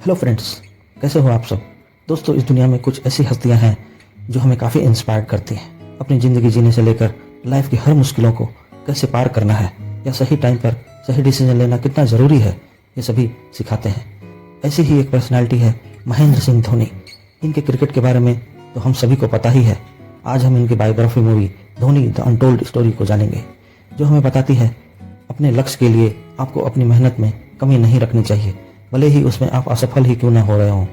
Hello friends, कैसे हो आप सब। दोस्तों, इस दुनिया में कुछ ऐसी हस्तियां हैं जो हमें काफ़ी इंस्पायर करती हैं। अपनी ज़िंदगी जीने से लेकर लाइफ की हर मुश्किलों को कैसे पार करना है या सही टाइम पर सही डिसीजन लेना कितना ज़रूरी है, ये सभी सिखाते हैं। ऐसी ही एक पर्सनालिटी है महेंद्र सिंह धोनी। इनके क्रिकेट के बारे में तो हम सभी को पता ही है। आज हम इनकी biography movie Dhoni the untold story को जानेंगे, जो हमें बताती है अपने लक्ष्य के लिए आपको अपनी मेहनत में कमी नहीं रखनी चाहिए, भले ही उसमें आप असफल ही क्यों न हो रहे हों।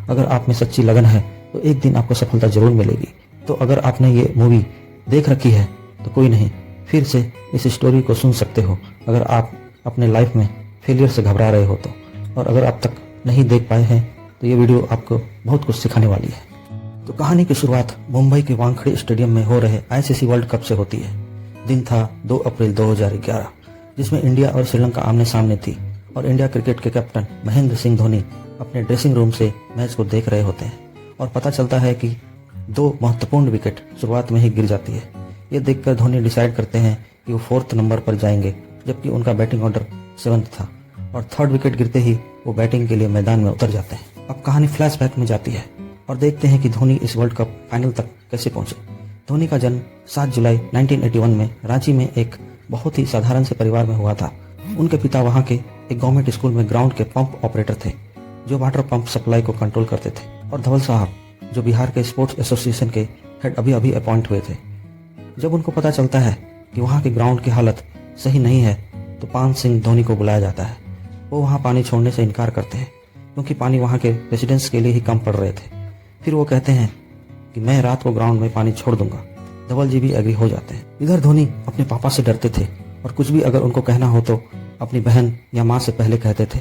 अगर आप में सच्ची लगन है तो एक दिन आपको सफलता जरूर मिलेगी। तो अगर आपने ये मूवी देख रखी है तो कोई नहीं, फिर से इस स्टोरी को सुन सकते हो अगर आप अपने लाइफ में फेलियर से घबरा रहे हो तो। और अगर आप तक नहीं देख पाए हैं तो ये वीडियो आपको बहुत कुछ सिखाने वाली है। तो कहानी की शुरुआत मुंबई के वानखेड़े स्टेडियम में हो रहे आईसीसी वर्ल्ड कप से होती है। दिन था 2 अप्रैल 2011, जिसमें इंडिया और श्रीलंका आमने सामने थी और इंडिया क्रिकेट के कैप्टन महेंद्र सिंह धोनी अपने ड्रेसिंग रूम से मैच को देख रहे होते हैं और पता चलता है कि 2 महत्वपूर्ण विकेट शुरुआत में ही गिर जाती है। ये देखकर धोनी डिसाइड करते हैं कि वो 4th नंबर पर जाएंगे, जबकि उनका बैटिंग ऑर्डर 7th था और 3rd विकेट गिरते ही वो बैटिंग के लिए मैदान में उतर जाते हैं। अब कहानी फ्लैशबैक में जाती है और देखते हैं कि धोनी इस वर्ल्ड कप फाइनल तक कैसे पहुंचे। धोनी का जन्म 7 जुलाई 1981 में रांची में एक बहुत ही साधारण से परिवार में हुआ था। उनके पिता वहां के एक गवर्नमेंट स्कूल में ग्राउंड के पंप ऑपरेटर थे, जो वाटर पंप सप्लाई को कंट्रोल करते थे, और धवल साहब, जो बिहार के स्पोर्ट्स एसोसिएशन के हेड अभी अभी अपॉइंट हुए थे। जब उनको पता चलता है कि वहां के ग्राउंड की हालत सही नहीं है तो पान सिंह धोनी को बुलाया जाता है। वो वहां पानी छोड़ने से इनकार करते हैं क्योंकि पानी वहां के रेसिडेंट्स के लिए ही कम पड़ रहे थे। फिर वो कहते हैं कि मैं रात को ग्राउंड में पानी छोड़ दूंगा। धवल जी भी एग्री हो जाते हैं। इधर धोनी अपने पापा से डरते थे और कुछ भी अगर उनको कहना हो तो अपनी बहन या माँ से पहले कहते थे।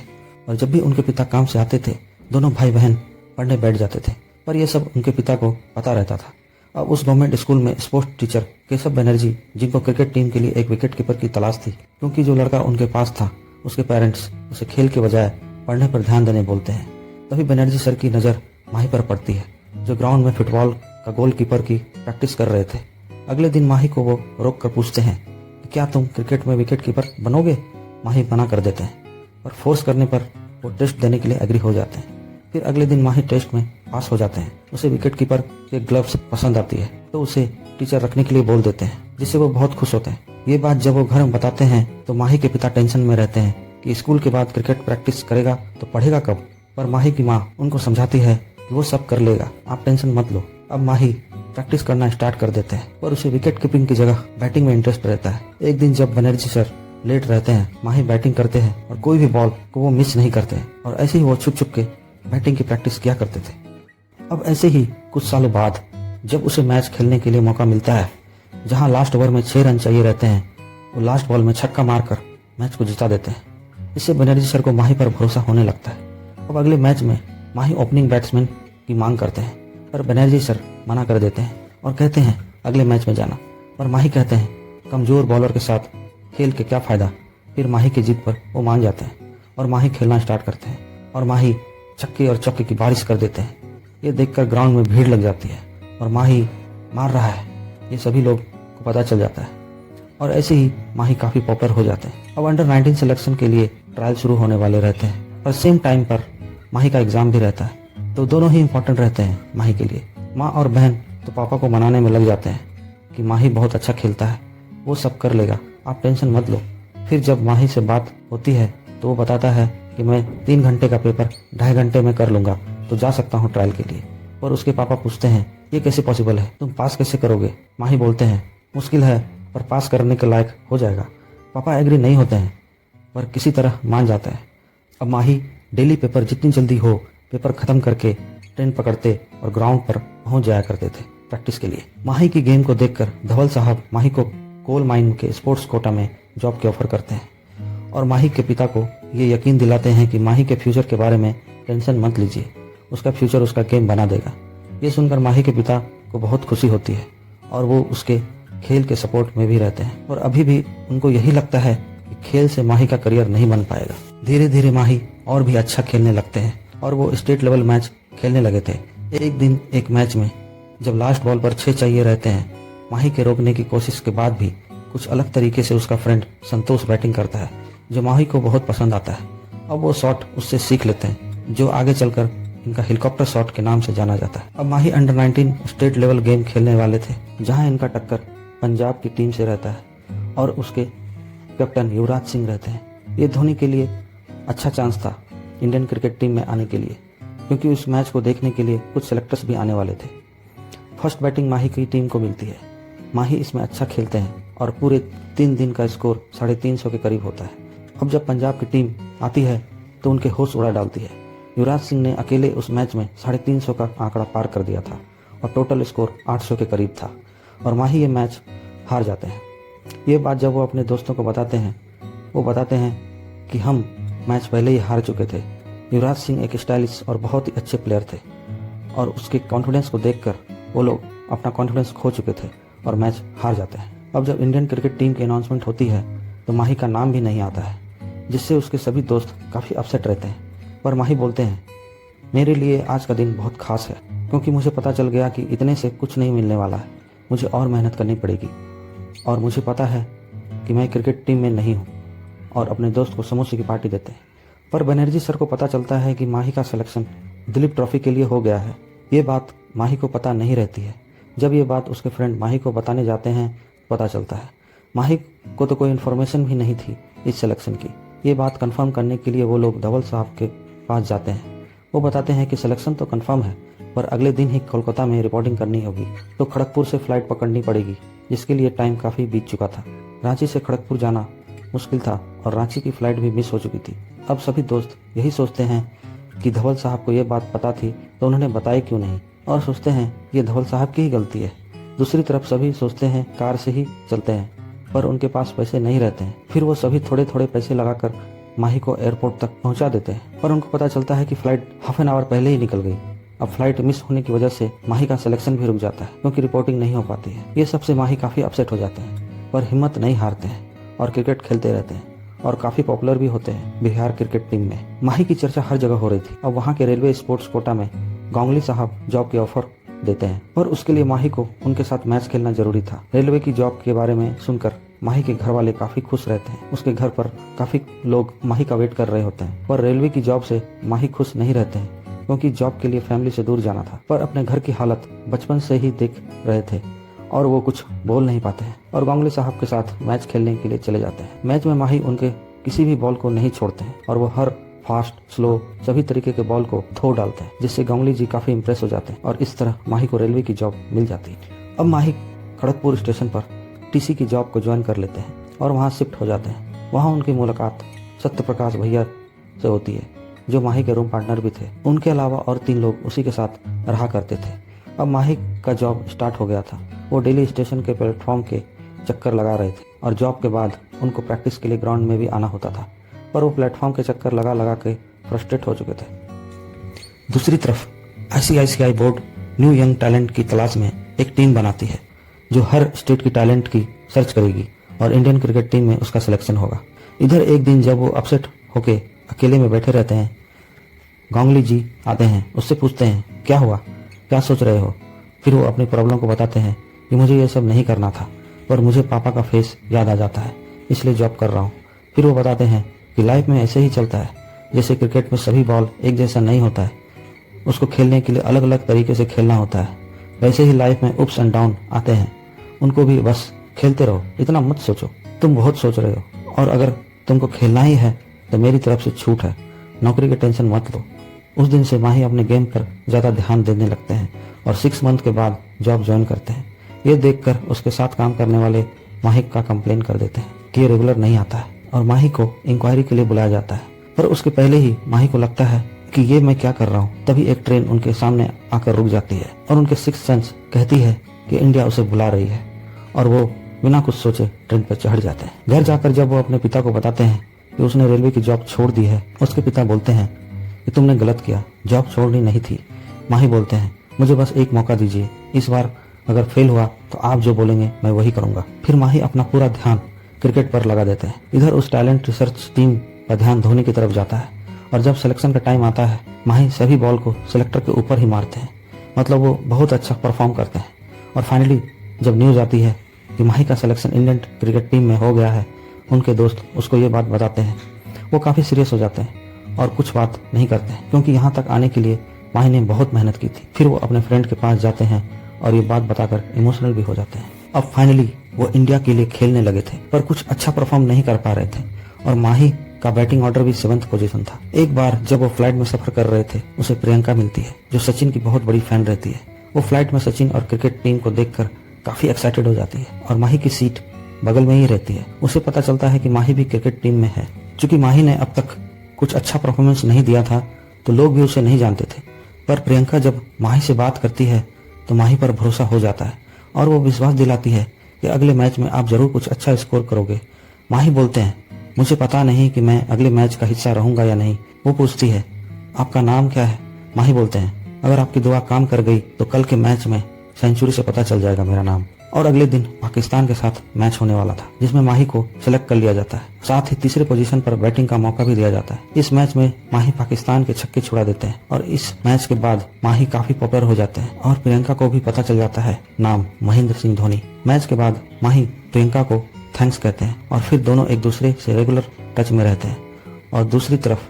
और जब भी उनके पिता काम से आते थे, दोनों भाई बहन पढ़ने बैठ जाते थे, पर यह सब उनके पिता को पता रहता था। अब उस गवर्नमेंट स्कूल में स्पोर्ट्स टीचर केशव बनर्जी, जिनको क्रिकेट टीम के लिए एक विकेट कीपर की तलाश थी, क्योंकि जो लड़का उनके पास था उसके पेरेंट्स उसे खेल के बजाय पढ़ने पर ध्यान देने बोलते हैं। तभी बनर्जी सर की नज़र माही पर पड़ती है, जो ग्राउंड में फुटबॉल का गोलकीपर की प्रैक्टिस कर रहे थे। अगले दिन माही को वो रोक कर पूछते हैं कि क्या तुम क्रिकेट में विकेट कीपर बनोगे। माही मना कर देते हैं और फोर्स करने पर वो टेस्ट देने के लिए एग्री हो जाते हैं। फिर अगले दिन माही टेस्ट में पास हो जाते हैं। उसे विकेट कीपर के ग्लव्स पसंद आती है तो उसे टीचर रखने के लिए बोल देते हैं, जिससे वो बहुत खुश होते हैं। ये बात जब वो घर में बताते हैं तो माही के पिता टेंशन में रहते हैं कि स्कूल के बाद क्रिकेट प्रैक्टिस करेगा तो पढ़ेगा कब। पर माही की माँ उनको समझाती है कि वो सब कर लेगा, आप टेंशन मत लो। अब माही प्रैक्टिस करना स्टार्ट कर देते हैं, पर उसे विकेट कीपिंग की जगह बैटिंग में इंटरेस्ट रहता है। एक दिन जब बनर्जी सर लेट रहते हैं, माही बैटिंग करते हैं और कोई भी बॉल को वो मिस नहीं करते हैं और ऐसे ही वो छुप छुप के बैटिंग की प्रैक्टिस किया करते थे। अब ऐसे ही कुछ सालों बाद जब उसे मैच खेलने के लिए मौका मिलता है, जहां लास्ट ओवर में 6 रन चाहिए रहते हैं, वो लास्ट बॉल में छक्का मारकर मैच को जिता देते हैं। इससे बनर्जी सर को माही पर भरोसा होने लगता है। अब अगले मैच में माही ओपनिंग बैट्समैन की मांग करते हैं, पर बनर्जी सर मना कर देते हैं और कहते हैं अगले मैच में जाना। पर माही कहते हैं कमजोर बॉलर के साथ खेल के क्या फायदा। फिर माही की जीत पर वो मान जाते हैं और माही खेलना स्टार्ट करते हैं और माही छक्के और चौके की बारिश कर देते हैं। ये देखकर ग्राउंड में भीड़ लग जाती है और माही मार रहा है, ये सभी लोग को पता चल जाता है और ऐसे ही माही काफी पॉपुलर हो जाते हैं। अब अंडर 19 सिलेक्शन के लिए ट्रायल शुरू होने वाले रहते हैं और सेम टाइम पर माही का एग्जाम भी रहता है, तो दोनों ही इम्पोर्टेंट रहते हैं माही के लिए। माँ और बहन तो पापा को मनाने में लग जाते हैं कि माही बहुत अच्छा खेलता है, वो सब कर लेगा, आप टेंशन मत लो। फिर जब माही से बात होती है तो वो बताता है कि मैं 3 घंटे का पेपर 2.5 घंटे में कर लूंगा, तो जा सकता हूँ ट्रायल के लिए। और उसके पापा पूछते हैं ये कैसे पॉसिबल है, तुम पास कैसे करोगे। माही बोलते हैं मुश्किल है पर पास करने के लायक हो जाएगा। पापा एग्री नहीं होते हैं पर किसी तरह मान जाता है। अब माही डेली पेपर जितनी जल्दी हो पेपर खत्म करके ट्रेन पकड़ते और ग्राउंड पर पहुंच जाया करते थे प्रैक्टिस के लिए। माही की गेम को देखकर धवल साहब माही को कोल माइन के स्पोर्ट्स कोटा में जॉब के ऑफर करते हैं और माही के पिता को ये यकीन दिलाते हैं कि माही के फ्यूचर के बारे में टेंशन मत लीजिए, उसका फ्यूचर उसका गेम बना देगा। ये सुनकर माही के पिता को बहुत खुशी होती है और वो उसके खेल के सपोर्ट में भी रहते हैं और अभी भी उनको यही लगता है कि खेल से माही का करियर नहीं बन पाएगा। धीरे धीरे माही और भी अच्छा खेलने लगते हैं और वो स्टेट लेवल मैच खेलने लगे थे। एक दिन एक मैच में जब लास्ट बॉल पर 6 चाहिए रहते हैं, माही के रोकने की कोशिश के बाद भी कुछ अलग तरीके से उसका फ्रेंड संतोष बैटिंग करता है, जो माही को बहुत पसंद आता है। अब वो शॉट उससे सीख लेते हैं जो आगे चलकर इनका हेलीकॉप्टर शॉट के नाम से जाना जाता है। अब माही अंडर 19 स्टेट लेवल गेम खेलने वाले थे, जहां इनका टक्कर पंजाब की टीम से रहता है और उसके कैप्टन युवराज सिंह रहते हैं। ये धोनी के लिए अच्छा चांस था इंडियन क्रिकेट टीम में आने के लिए, क्योंकि उस मैच को देखने के लिए कुछ सेलेक्टर्स भी आने वाले थे। फर्स्ट बैटिंग माही की टीम को मिलती है। माही इसमें अच्छा खेलते हैं और पूरे 3 दिन का स्कोर 350 के करीब होता है। अब जब पंजाब की टीम आती है तो उनके होश उड़ा डालती है। युवराज सिंह ने अकेले उस मैच में 350 का आंकड़ा पार कर दिया था और टोटल स्कोर 800 के करीब था और माही ये मैच हार जाते हैं। ये बात जब वो अपने दोस्तों को बताते हैं, वो बताते हैं कि हम मैच पहले ही हार चुके थे। युवराज सिंह एक स्टाइलिश और बहुत ही अच्छे प्लेयर थे और उसके कॉन्फिडेंस को देखकर वो लोग अपना कॉन्फिडेंस खो चुके थे और मैच हार जाते हैं। अब जब इंडियन क्रिकेट टीम की अनाउंसमेंट होती है तो माही का नाम भी नहीं आता है, जिससे उसके सभी दोस्त काफ़ी अपसेट रहते हैं। पर माही बोलते हैं, मेरे लिए आज का दिन बहुत खास है, क्योंकि मुझे पता चल गया कि इतने से कुछ नहीं मिलने वाला है, मुझे और मेहनत करनी पड़ेगी और मुझे पता है कि मैं क्रिकेट टीम में नहीं हूँ। और अपने दोस्त को समोसे की पार्टी देते हैं। पर बनर्जी सर को पता चलता है कि माही का सिलेक्शन दिलीप ट्रॉफी के लिए हो गया है। ये बात माही को पता नहीं रहती है। जब ये बात उसके फ्रेंड माही को बताने जाते हैं पता चलता है। माही को तो कोई इन्फॉर्मेशन भी नहीं थी इस सिलेक्शन की। ये बात कंफर्म करने के लिए वो लोग धवल साहब के पास जाते हैं। वो बताते हैं कि सिलेक्शन तो कंफर्म है, पर अगले दिन ही कोलकाता में रिपोर्टिंग करनी होगी, तो खड़गपुर से फ्लाइट पकड़नी पड़ेगी, जिसके लिए टाइम काफ़ी बीत चुका था। रांची से खड़गपुर जाना मुश्किल था और रांची की फ्लाइट भी मिस हो चुकी थी। अब सभी दोस्त यही सोचते हैं कि धवल साहब को ये बात पता थी तो उन्होंने बताई क्यों नहीं, और सोचते हैं ये धवल साहब की ही गलती है। दूसरी तरफ सभी सोचते हैं कार से ही चलते हैं, पर उनके पास पैसे नहीं रहते हैं। फिर वो सभी थोड़े थोड़े पैसे लगाकर माही को एयरपोर्ट तक पहुंचा देते हैं, पर उनको पता चलता है कि फ्लाइट हाफ एन आवर पहले ही निकल गई। अब फ्लाइट मिस होने की वजह से माही का सिलेक्शन भी रुक जाता है, क्योंकि रिपोर्टिंग नहीं हो पाती है। ये सबसे माही काफ़ी अपसेट हो जाते हैं, पर हिम्मत नहीं हारते हैं और क्रिकेट खेलते रहते हैं और काफ़ी पॉपुलर भी होते हैं बिहार क्रिकेट टीम में। माही की चर्चा हर जगह हो रही थी। अब वहाँ के रेलवे स्पोर्ट्स कोटा में गांगुली साहब जॉब के ऑफर देते हैं, पर उसके लिए माही को उनके साथ मैच खेलना जरूरी था। रेलवे की जॉब के बारे में सुनकर माही के घर वाले काफ़ी खुश रहते हैं। उसके घर पर काफ़ी लोग माही का वेट कर रहे होते हैं, पर रेलवे की जॉब से माही खुश नहीं रहते हैं, क्योंकि जॉब के लिए फैमिली से दूर जाना था। पर अपने घर की हालत बचपन से ही देख रहे थे और वो कुछ बोल नहीं पाते हैं और गांगुली साहब के साथ मैच खेलने के लिए चले जाते हैं। मैच में माही उनके किसी भी बॉल को नहीं छोड़ते हैं और वो हर फास्ट स्लो सभी तरीके के बॉल को थो डालते हैं, जिससे गांगुली जी काफ़ी इंप्रेस हो जाते हैं और इस तरह माही को रेलवे की जॉब मिल जाती है। अब माही खड़गपुर स्टेशन पर टीसी की जॉब को ज्वाइन कर लेते हैं और वहाँ शिफ्ट हो जाते हैं। वहाँ उनकी मुलाकात सत्य प्रकाश भैया से होती है, जो माही के रूम पार्टनर भी थे। उनके अलावा और 3 लोग उसी के साथ रहा करते थे। अब माही का जॉब स्टार्ट हो गया था। वो डेली स्टेशन के प्लेटफॉर्म के चक्कर लगा रहे थे और जॉब के बाद उनको प्रैक्टिस के लिए ग्राउंड में भी आना होता था, पर वो प्लेटफॉर्म के चक्कर लगा लगा के फ्रस्ट्रेट हो चुके थे। दूसरी तरफ ICICI board new young talent की तलाश में एक टीम बनाती है, जो हर स्टेट की टैलेंट की सर्च करेगी और इंडियन क्रिकेट टीम में उसका सिलेक्शन होगा। इधर एक दिन जब वो अपसेट होके अकेले में बैठे रहते हैं, गांगुली जी आते हैं, उससे पूछते हैं क्या हुआ, क्या सोच रहे हो। फिर वो अपनी प्रॉब्लम को बताते हैं कि मुझे ये सब नहीं करना था, पर मुझे पापा का फेस याद आ जाता है, इसलिए जॉब कर रहा हूँ। फिर वो बताते हैं कि लाइफ में ऐसे ही चलता है, जैसे क्रिकेट में सभी बॉल एक जैसा नहीं होता है, उसको खेलने के लिए अलग अलग तरीके से खेलना होता है। वैसे ही लाइफ में अप्स एंड डाउन आते हैं, उनको भी बस खेलते रहो, इतना मत सोचो, तुम बहुत सोच रहे हो और अगर तुमको खेलना ही है तो मेरी तरफ से छूट है, नौकरी की टेंशन मत लो। उस दिन से माही अपने गेम पर ज़्यादा ध्यान देने लगते हैं और 6 मंथ के बाद जॉब ज्वाइन करते हैं। ये देखकर उसके साथ काम करने वाले माही का कंप्लेन कर देते हैं कि ये रेगुलर नहीं आता है और माही को इंक्वायरी के लिए बुलाया जाता है। पर उसके पहले ही माही को लगता है कि ये मैं क्या कर रहा हूँ। तभी एक ट्रेन उनके सामने आकर रुक जाती है और उनके सिक्स सेंस कहती है कि इंडिया उसे बुला रही है और वो बिना कुछ सोचे ट्रेन पर चढ़ जाते हैं। घर जाकर जब वो अपने पिता को बताते हैं कि उसने रेलवे की जॉब छोड़ दी है, उसके पिता बोलते हैं कि तुमने गलत किया, जॉब छोड़नी नहीं थी। माही बोलते हैं मुझे बस एक मौका दीजिए, इस बार अगर फेल हुआ तो आप जो बोलेंगे मैं वही करूंगा। फिर माही अपना पूरा ध्यान क्रिकेट पर लगा देते हैं। इधर उस टैलेंट रिसर्च टीम का ध्यान धोनी की तरफ जाता है और जब सिलेक्शन का टाइम आता है माही सभी बॉल को सिलेक्टर के ऊपर ही मारते हैं, मतलब वो बहुत अच्छा परफॉर्म करते हैं। और फाइनली जब न्यूज़ आती है कि माही का सिलेक्शन इंडियन क्रिकेट टीम में हो गया है, उनके दोस्त उसको ये बात बताते हैं। वो काफ़ी सीरियस हो जाते हैं और कुछ बात नहीं करते हैं, क्योंकि यहाँ तक आने के लिए माही ने बहुत मेहनत की थी। फिर वो अपने फ्रेंड के पास जाते हैं और ये बात बताकर इमोशनल भी हो जाते हैं। अब फाइनली वो इंडिया के लिए खेलने लगे थे, पर कुछ अच्छा परफॉर्म नहीं कर पा रहे थे और माही का बैटिंग ऑर्डर भी 7th पोजीशन था। एक बार जब वो फ्लाइट में सफर कर रहे थे, उसे प्रियंका मिलती है, जो सचिन की बहुत बड़ी फैन रहती है। वो फ्लाइट में सचिन और क्रिकेट टीम को देखकर काफी एक्साइटेड हो जाती है और माही की सीट बगल में ही रहती है। उसे पता चलता है कि माही भी क्रिकेट टीम में है। चूंकि माही ने अब तक कुछ अच्छा परफॉर्मेंस नहीं दिया था, तो लोग भी उसे नहीं जानते थे, पर प्रियंका जब माही से बात करती है तो माही पर भरोसा हो जाता है और वो विश्वास दिलाती है कि अगले मैच में आप जरूर कुछ अच्छा स्कोर करोगे। माही बोलते हैं, मुझे पता नहीं कि मैं अगले मैच का हिस्सा रहूंगा या नहीं। वो पूछती है, आपका नाम क्या है? माही बोलते हैं, अगर आपकी दुआ काम कर गई तो कल के मैच में सेंचुरी से पता चल जाएगा मेरा नाम। और अगले दिन पाकिस्तान के साथ मैच होने वाला था, जिसमें माही को सिलेक्ट कर लिया जाता है। साथ ही तीसरे पोजीशन पर बैटिंग का मौका भी दिया जाता है। इस मैच में माही पाकिस्तान के छक्के छुड़ा देते हैं और इस मैच के बाद माही काफी पॉपुलर हो जाते हैं और प्रियंका को भी पता चल जाता है नाम महेंद्र सिंह धोनी। मैच के बाद माही प्रियंका को थैंक्स कहते हैं और फिर दोनों एक दूसरे से रेगुलर टच में रहते हैं। और दूसरी तरफ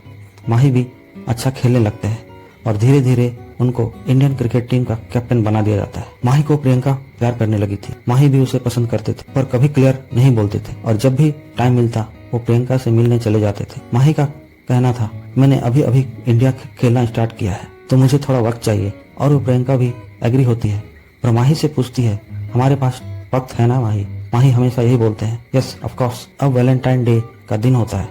माही भी अच्छा खेलने लगते हैं और धीरे धीरे उनको इंडियन क्रिकेट टीम का कैप्टन बना दिया जाता है। माही को प्रियंका प्यार करने लगी थी। माही भी उसे पसंद करते थे, पर कभी क्लियर नहीं बोलते थे और जब भी टाइम मिलता वो प्रियंका से मिलने चले जाते थे। माही का कहना था, मैंने अभी अभी इंडिया खेलना स्टार्ट किया है तो मुझे थोड़ा वक्त चाहिए, और वो प्रियंका भी एग्री होती है। पर माही से पूछती है, हमारे पास वक्त है ना माही? माही हमेशा यही बोलते हैं, यस ऑफ कोर्स। अब वैलेंटाइन डे का दिन होता है।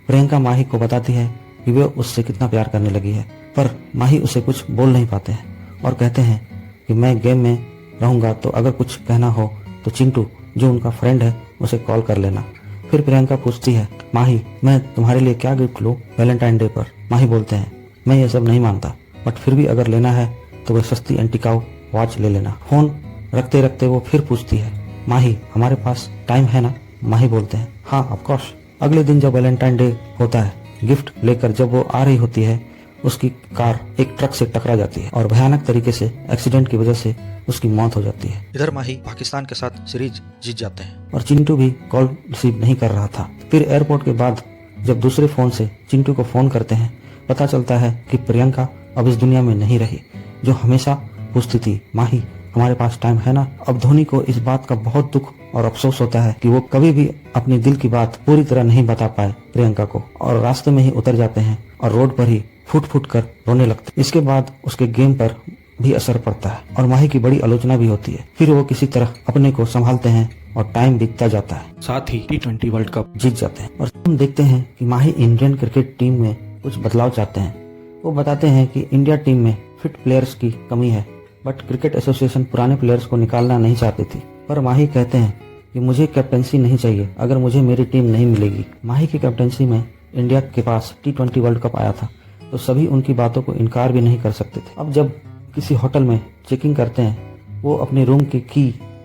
प्रियंका माही को बताती है कि वे उससे कितना प्यार करने लगी है, पर माही उसे कुछ बोल नहीं पाते हैं और कहते हैं कि मैं गेम में रहूंगा, तो अगर कुछ कहना हो तो चिंटू जो उनका फ्रेंड है उसे कॉल कर लेना। फिर प्रियंका पूछती है, माही मैं तुम्हारे लिए क्या गिफ्ट लूं वैलेंटाइन डे पर? माही बोलते हैं, मैं ये सब नहीं मानता, बट फिर भी अगर लेना है तो वह सस्ती एंटिकाउ वॉच ले लेना। फोन रखते रखते वो फिर पूछती है, माही हमारे पास टाइम है ना? माही बोलते हैं, हाँ ऑफ कोर्स। अगले दिन जब वैलेंटाइन डे होता है, गिफ्ट लेकर जब वो आ रही होती है, उसकी कार एक ट्रक से टकरा जाती है और भयानक तरीके से एक्सीडेंट की वजह से उसकी मौत हो जाती है। इधर माही पाकिस्तान के साथ सीरीज जीत जाते हैं और चिंटू भी कॉल रिसीव नहीं कर रहा था। फिर एयरपोर्ट के बाद जब दूसरे फोन से चिंटू को फोन करते हैं, पता चलता है कि प्रियंका अब इस दुनिया में नहीं रही, जो हमेशा पूछती थी, माही हमारे पास टाइम है ना? अब धोनी को इस बात का बहुत दुख और अफसोस होता है कि वो कभी भी अपने दिल की बात पूरी तरह नहीं बता पाए प्रियंका को, और रास्ते में ही उतर जाते हैं और रोड पर ही फुट फुट कर रोने लगते। इसके बाद उसके गेम पर भी असर पड़ता है और माही की बड़ी आलोचना भी होती है। फिर वो किसी तरह अपने को संभालते हैं और टाइम बीतता जाता है। साथ ही T20 वर्ल्ड कप जीत जाते हैं और हम देखते हैं कि माही इंडियन क्रिकेट टीम में कुछ बदलाव चाहते हैं। वो बताते हैं कि इंडिया टीम में फिट प्लेयर्स की कमी है, बट क्रिकेट एसोसिएशन पुराने प्लेयर्स को निकालना नहीं चाहती थी। पर माही कहते हैं कि मुझे कैप्टनसी नहीं चाहिए अगर मुझे मेरी टीम नहीं मिलेगी। माही की कैप्टनसी में इंडिया के पास T20 वर्ल्ड कप आया था, तो सभी उनकी बातों को इनकार भी नहीं कर सकते थे। अब जब किसी होटल में चेकिंग करते हैं, वो अपने रूम की की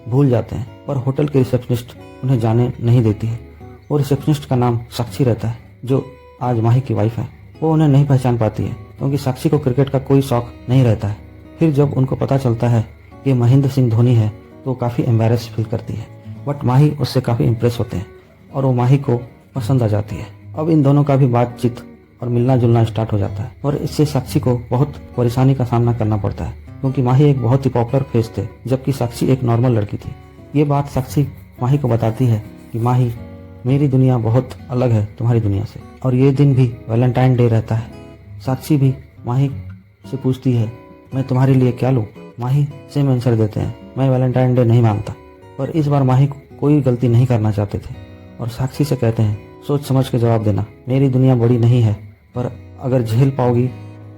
भूल जाते हैं, पर होटल के रिसेप्शनिस्ट उन्हें जाने नहीं देती है। वो रिसेप्शनिस्ट का नाम साक्षी रहता है, जो आज माही की वाइफ है। वो उन्हें नहीं पहचान पाती है क्योंकि साक्षी को क्रिकेट का कोई शौक नहीं रहता है। फिर जब उनको पता चलता है कि महेंद्र सिंह धोनी है, तो वो काफी एम्बेरस फील करती है, बट माही उससे काफी इम्प्रेस होते हैं और वो माही को पसंद आ जाती है। अब इन दोनों का भी बातचीत और मिलना जुलना स्टार्ट हो जाता है और इससे साक्षी को बहुत परेशानी का सामना करना पड़ता है, क्योंकि माही एक बहुत ही पॉपुलर फेस थे, जबकि साक्षी एक नॉर्मल लड़की थी। ये बात साक्षी माही को बताती है कि माही मेरी दुनिया बहुत अलग है तुम्हारी दुनिया से। और ये दिन भी वैलेंटाइन डे रहता है। साक्षी भी माही से पूछती है, मैं तुम्हारे लिए क्या लूँ? माही सेम आंसर देते हैं, मैं वैलेंटाइन डे नहीं मानता। पर इस बार माही कोई गलती नहीं करना चाहते थे और साक्षी से कहते हैं, सोच समझ के जवाब देना, मेरी दुनिया बड़ी नहीं है, पर अगर झेल पाओगी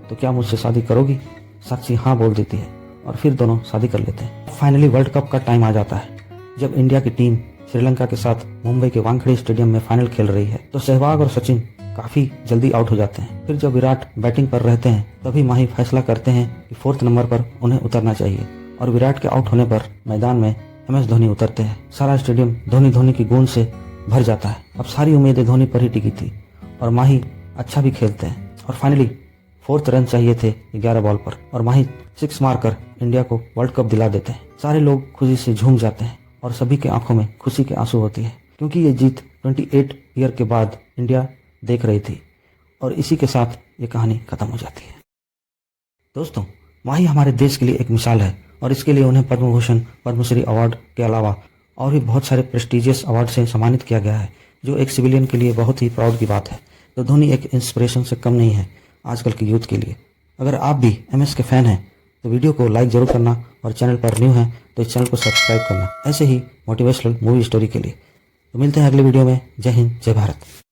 तो क्या मुझसे शादी करोगी? साक्षी हाँ बोल देती है और फिर दोनों शादी कर लेते हैं। फाइनली वर्ल्ड कप का टाइम आ जाता है। जब इंडिया की टीम श्रीलंका के साथ मुंबई के वानखेड़े स्टेडियम में फाइनल खेल रही है, तो सहवाग और सचिन काफी जल्दी आउट हो जाते हैं। फिर जब विराट बैटिंग पर रहते हैं, तभी माही फैसला करते हैं कि 4th नंबर पर उन्हें उतरना चाहिए और विराट के आउट होने पर मैदान में MS धोनी उतरते हैं। सारा स्टेडियम धोनी धोनी की गूंज से भर जाता है। अब सारी उम्मीदें धोनी पर ही टिकी थी और माही अच्छा भी खेलते हैं और फाइनली 4th रन चाहिए थे 11 बॉल पर और माही 6 मारकर इंडिया को वर्ल्ड कप दिला देते हैं। सारे लोग खुशी से झूम जाते हैं और सभी के आंखों में खुशी के आंसू होती है, क्योंकि ये जीत 28 ईयर के बाद इंडिया देख रही थी और इसी के साथ ये कहानी खत्म हो जाती है। दोस्तों, माही हमारे देश के लिए एक मिसाल है और इसके लिए उन्हें पद्म भूषण, पद्मश्री अवार्ड के अलावा और भी बहुत सारे प्रेस्टिजियस अवार्ड से सम्मानित किया गया है, जो एक सिविलियन के लिए बहुत ही प्राउड की बात है। तो धोनी एक इंस्पिरेशन से कम नहीं है आजकल के यूथ के लिए। अगर आप भी MS के फ़ैन हैं तो वीडियो को लाइक ज़रूर करना और चैनल पर न्यू हैं तो इस चैनल को सब्सक्राइब करना ऐसे ही मोटिवेशनल मूवी स्टोरी के लिए। तो मिलते हैं अगले वीडियो में। जय हिंद, जय भारत।